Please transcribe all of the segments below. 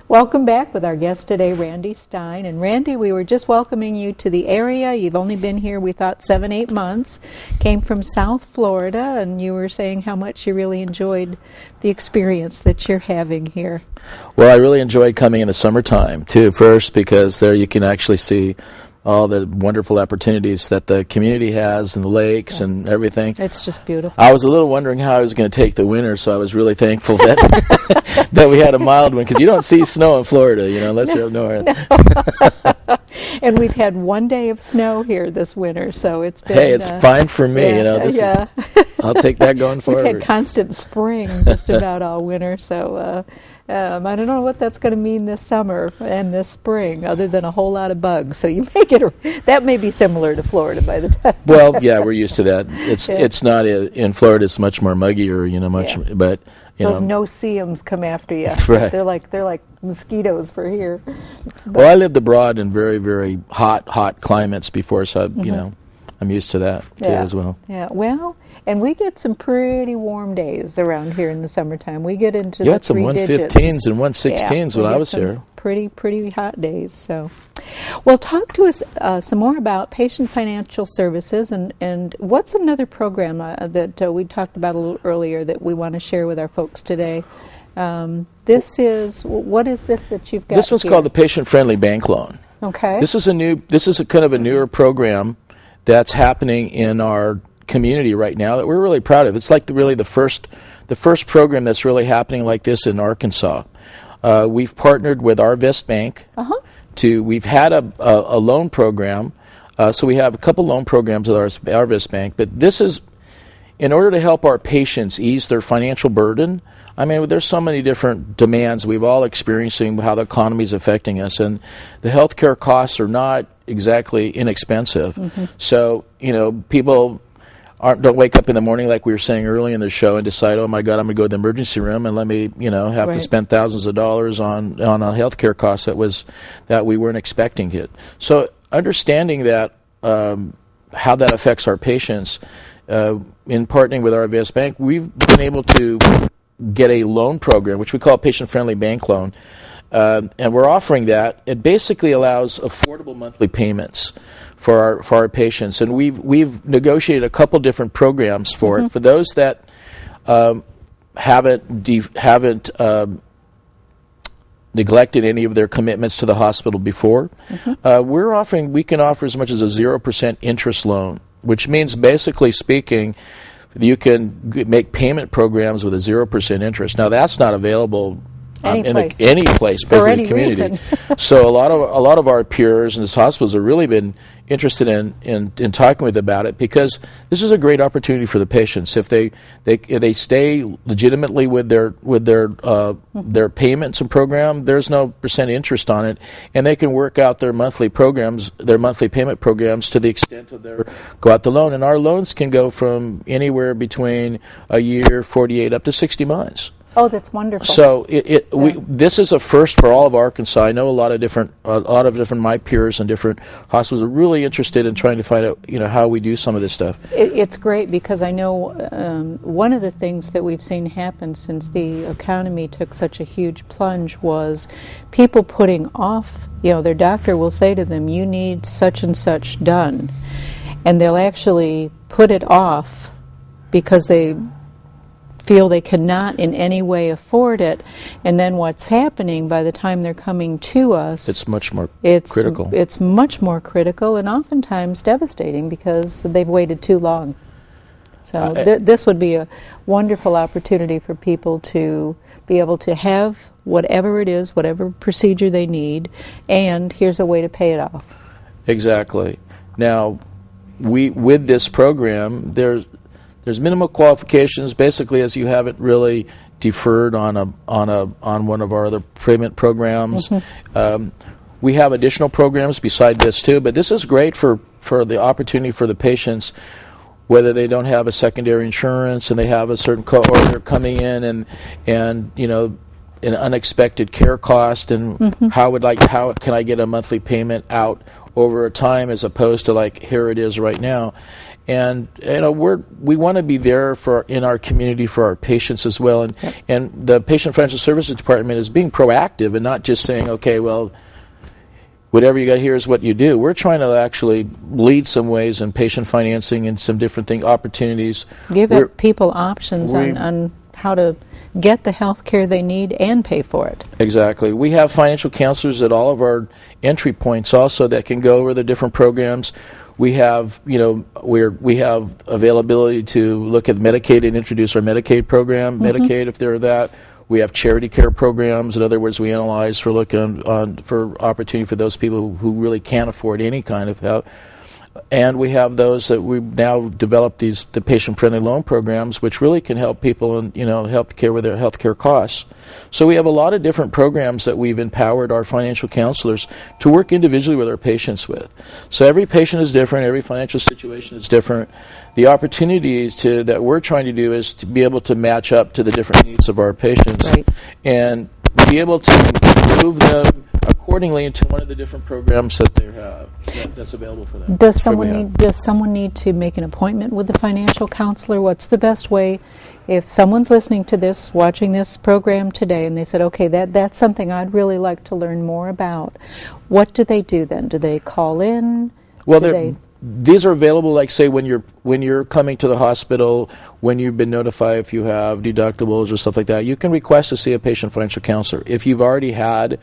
Welcome back with our guest today, Randy Stein. And Randy, we were just welcoming you to the area. You've only been here, we thought, 7-8 months. Came from South Florida, and you were saying how much you really enjoyed the experience that you're having here. Well, I really enjoyed coming in the summertime, too, first, because there you can actually see all the wonderful opportunities that the community has and the lakes and everything. It's just beautiful. I was a little wondering how I was going to take the winter, so I was really thankful that that we had a mild one, because you don't see snow in Florida, you know, unless you're up north. No. And we've had 1 day of snow here this winter, so it's been... Hey, it's fine for me, you know. I'll take that going forward. We've had constant spring just about all winter, so... I don't know what that's going to mean this summer and this spring, other than a whole lot of bugs. So you make it that may be similar to Florida by the time. Well, yeah, we're used to that. It's not in Florida. It's much more muggier, you know. But those no-see-ums come after you. Right. They're like mosquitoes for here. But well, I lived abroad in very, very hot climates before, so you know, I'm used to that too as well. Yeah. Well. And we get some pretty warm days around here in the summertime. We get into you the had some 115s and 116s when I was here. Pretty hot days. So, well, talk to us some more about patient financial services and what's another program that we talked about a little earlier that we want to share with our folks today. What is this that you've got? This one's called the Patient-Friendly Bank Loan. Okay. This is a kind of a newer program that's happening in our community right now that we're really proud of. It's like the first program that's really happening like this in Arkansas. We've partnered with Arvest Bank. We've had a loan program, so we have a couple loan programs with Arvest Bank, but this is in order to help our patients ease their financial burden. I mean, there's so many different demands. We've all experiencing how the economy is affecting us, and the healthcare costs are not exactly inexpensive. So, you know, people don't wake up in the morning like we were saying early in the show and decide, oh my God, I'm going to go to the emergency room and let me, you know, have to spend thousands of dollars on a healthcare cost that we weren't expecting it. So understanding that how that affects our patients, in partnering with our Arvest Bank, we've been able to get a loan program, which we call Patient-Friendly Bank Loan, and we're offering that. It basically allows affordable monthly payments for our patients, and we've negotiated a couple different programs for it. For those that haven't neglected any of their commitments to the hospital before, we can offer as much as a 0% interest loan, which means, basically speaking, you can make payment programs with a 0% interest. Now that's not available any place for any community. So a lot of our peers in this hospitals have really been interested in talking with about it, because this is a great opportunity for the patients. If they stay legitimately with their payments and program, there's no percent interest on it, and they can work out their monthly payment programs to the extent of their go out the loan. And our loans can go from anywhere between a year, 48 up to 60 months. Oh, that's wonderful. So this is a first for all of Arkansas. I know a lot of different my peers and different hospitals are really interested in trying to find out, you know, how we do some of this stuff. It's great, because I know one of the things that we've seen happen since the economy took such a huge plunge was people putting off. You know, their doctor will say to them, "You need such and such done," and they'll actually put it off because they feel they cannot in any way afford it, and then what's happening by the time they're coming to us, it's much more critical. It's much more critical and oftentimes devastating because they've waited too long. So this would be a wonderful opportunity for people to be able to have whatever it is, whatever procedure they need, and here's a way to pay it off. Exactly. Now, with this program, there's minimal qualifications, basically, as you haven't really deferred on one of our other payment programs. We have additional programs beside this too, but this is great for the opportunity for the patients, whether they don't have a secondary insurance and they have a certain or they're coming in and you know, an unexpected care cost, and how can I get a monthly payment out over time, as opposed to like here it is right now. And we want to be there in our community for our patients as well. And and the Patient Financial Services Department is being proactive and not just saying, okay, well, whatever you got here is what you do. We're trying to actually lead some ways in patient financing and some different opportunities. Give people options on how to get the health care they need and pay for it. Exactly. We have financial counselors at all of our entry points also that can go over the different programs. We have, we have availability to look at Medicaid and introduce our Medicaid program, Medicaid if they're that. We have charity care programs. In other words, we analyze for looking for opportunity for those people who really can't afford any kind of help. And we have those that we've now developed the patient-friendly loan programs, which really can help people and help care with their health care costs. So we have a lot of different programs that we've empowered our financial counselors to work individually with our patients with. So every patient is different, every financial situation is different. The opportunities that we're trying to do is to be able to match up to the different needs of our patients and be able to move them accordingly into one of the different programs that they have that's available for them. Does someone need to make an appointment with the financial counselor? What's the best way if someone's listening to this, watching this program today, and they said, okay, that's something I'd really like to learn more about? What do they do then? Do they call in? Well, these are available, like say when you're coming to the hospital, when you've been notified if you have deductibles or stuff like that. You can request to see a patient financial counselor. If you've already had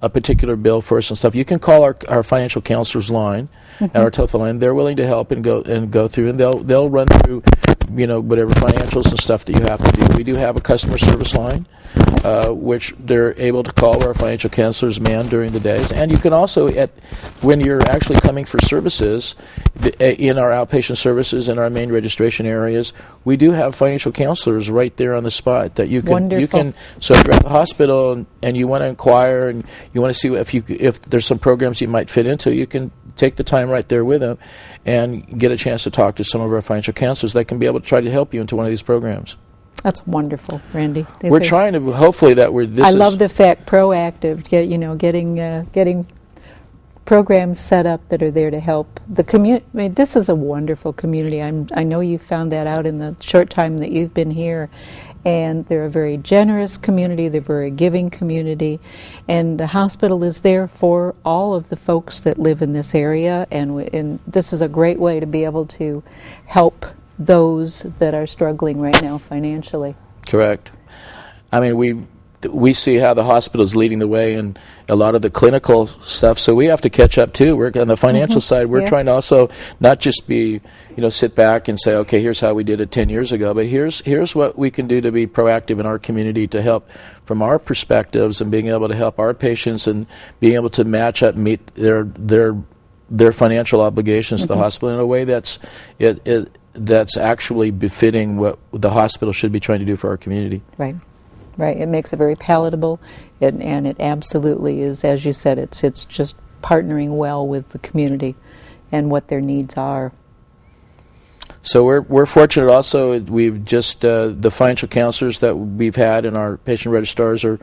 a particular bill for us and stuff, you can call our financial counselor's line and our telephone line. They're willing to help and go through, and they'll run through whatever financials and stuff that you have to do. We do have a customer service line, which they're able to call our financial counselors man during the days. And you can also, when you're actually coming for services, in our outpatient services in our main registration areas, we do have financial counselors right there on the spot that you can. Wonderful. So if you're at the hospital and you want to inquire and you want to see if there's some programs you might fit into, you can take the time right there with them and get a chance to talk to some of our financial counselors that can be able to try to help you into one of these programs. That's wonderful, Randy. We're trying to, hopefully that we're, I love the fact, proactive, getting programs set up that are there to help the community. I mean, this is a wonderful community. I know you found that out in the short time that you've been here. And they're a very generous community, they're a very giving community, and the hospital is there for all of the folks that live in this area, and this is a great way to be able to help those that are struggling right now financially. Correct. I mean, we see how the hospital is leading the way in a lot of the clinical stuff, so we have to catch up too. We're on the financial side. We're trying to also not just be, sit back and say, okay, here's how we did it 10 years ago, but here's what we can do to be proactive in our community to help from our perspectives and being able to help our patients and being able to match up and meet their financial obligations to the hospital in a way that's actually befitting what the hospital should be trying to do for our community. Right. Right, it makes it very palatable, and it absolutely is, as you said, it's just partnering well with the community and what their needs are. So we're fortunate also. We've just the financial counselors that we've had and our patient registrars are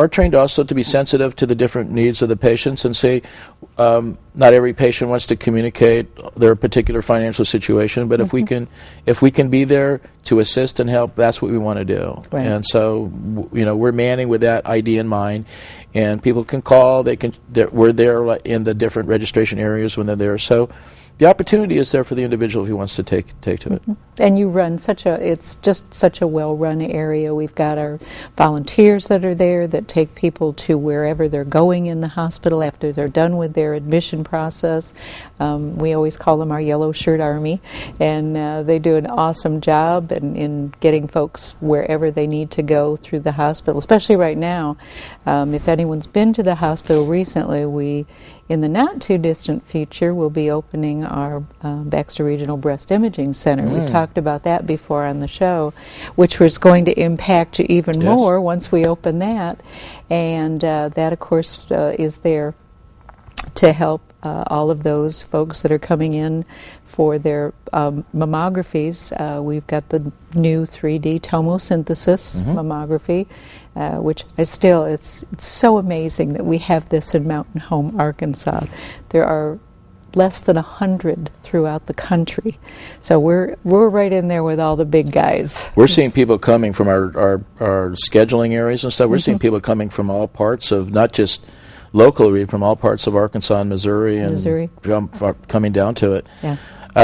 trained also to be sensitive to the different needs of the patients and say not every patient wants to communicate their particular financial situation, but if we can be there to assist and help, that's what we want to do. Right. And so we're manning with that idea in mind, and people can call. We're there in the different registration areas when they're there. So the opportunity is there for the individual if he wants to take to it. And you run it's just such a well-run area. We've got our volunteers that are there that take people to wherever they're going in the hospital after they're done with their admission process. We always call them our yellow shirt army, and they do an awesome job in getting folks wherever they need to go through the hospital, especially right now. If anyone's been to the hospital recently, in the not-too-distant future, we'll be opening our Baxter Regional Breast Imaging Center. We talked about that before on the show, which was going to impact you even more once we open that. And that, of course, is there to help all of those folks that are coming in for their mammographies. We've got the new 3D tomosynthesis mammography, which it's so amazing that we have this in Mountain Home, Arkansas. There are less than 100 throughout the country, so we're right in there with all the big guys. We're seeing people coming from our scheduling areas and stuff. We're seeing people coming from all parts of, not just locally, from all parts of Arkansas and Missouri, coming down to it. Yeah.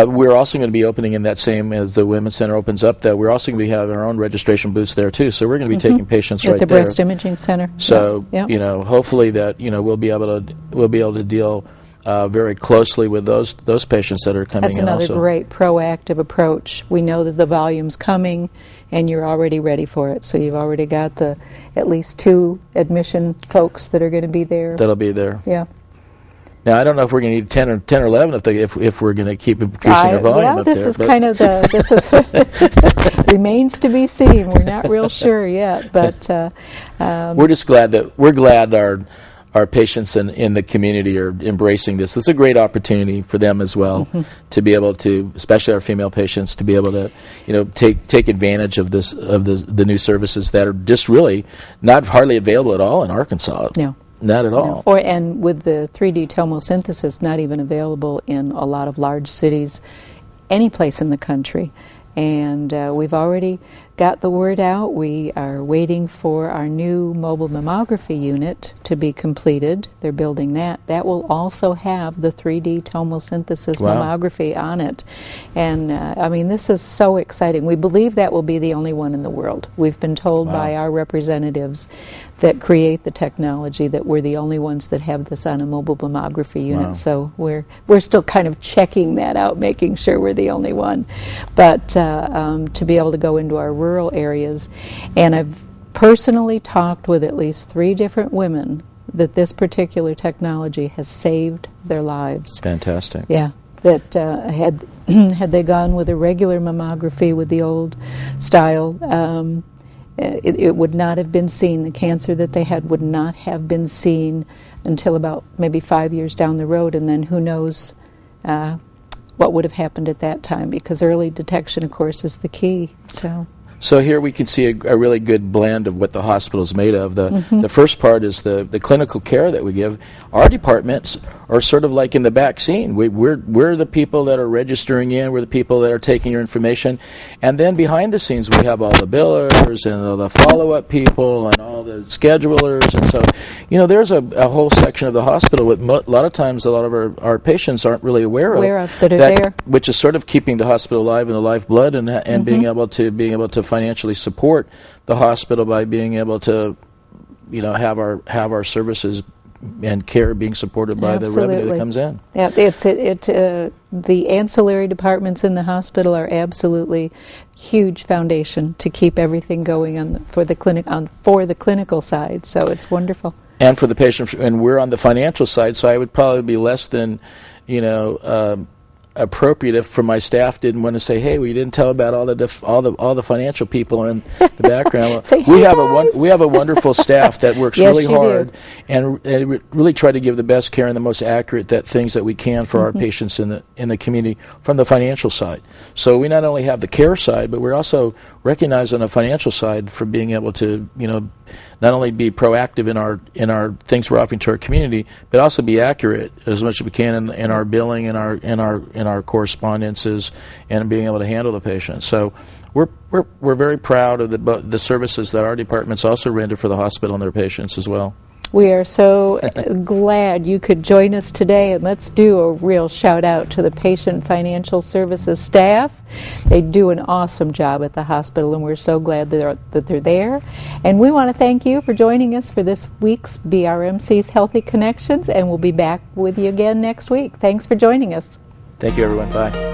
We're also going to be opening in that same, as the Women's Center opens up, that we're also going to be having our own registration booths there too. So we're going to be taking patients right there. At the Breast Imaging Center. So hopefully that we'll be able to deal very closely with those patients that are coming in. That's another great proactive approach. We know that the volume's coming, and you're already ready for it. So you've already got at least 2 admission folks that are going to be there. That'll be there. Yeah. Now I don't know if we're going to need 10 or 11 if we're going to keep increasing our volume up there. This remains to be seen. We're not real sure yet, but we're just glad our patients in the community are embracing this. It's a great opportunity for them as well to be able to, especially our female patients, to be able to, take advantage of the new services that are just really not hardly available at all in Arkansas. No. Not at all. No. And with the 3D tomosynthesis, not even available in a lot of large cities, any place in the country. And we've already got the word out. We are waiting for our new mobile mammography unit to be completed. They're building that. That will also have the 3D tomosynthesis mammography on it. And this is so exciting. We believe that will be the only one in the world. We've been told by our representatives that create the technology that we're the only ones that have this on a mobile mammography unit. So we're still kind of checking that out, making sure we're the only one. But to be able to go into our rural areas, and I've personally talked with at least 3 different women that this particular technology has saved their lives. Fantastic. Yeah. That had they gone with a regular mammography with the old style, it would not have been seen. The cancer that they had would not have been seen until about maybe 5 years down the road, and then who knows what would have happened at that time, because early detection, of course, is the key. So here we can see a really good blend of what the hospital is made of. The first part is the clinical care that we give. Our departments are sort of like in the back scene. We're the people that are registering in. We're the people that are taking your information. And then behind the scenes we have all the billers and the follow-up people and all the schedulers. And so, there's a whole section of the hospital with a lot of times a lot of our patients aren't really aware of that are there. Which is sort of keeping the hospital alive in the lifeblood and being able to financially support the hospital by being able to, have our services and care being supported by the revenue that comes in. Yeah, the ancillary departments in the hospital are absolutely huge foundation to keep everything going for the clinical side. So it's wonderful. And for the patient, and we're on the financial side, so I would probably be less than, appropriate if for my staff didn't want to say, hey, we didn't tell about all the financial people in the background. Say, hey, we have a wonderful staff that works really hard and really try to give the best care and the most accurate things that we can for our patients in the community from the financial side. So we not only have the care side, but we're also recognized on the financial side for being able to not only be proactive in our things we're offering to our community, but also be accurate as much as we can in our billing and our correspondences and being able to handle the patient. So we're very proud of the services that our departments also render for the hospital and their patients as well. We are so glad you could join us today, and let's do a real shout out to the Patient Financial Services staff. They do an awesome job at the hospital, and we're so glad that they're there. And we want to thank you for joining us for this week's BRMC's Healthy Connections, and we'll be back with you again next week. Thanks for joining us. Thank you, everyone. Bye.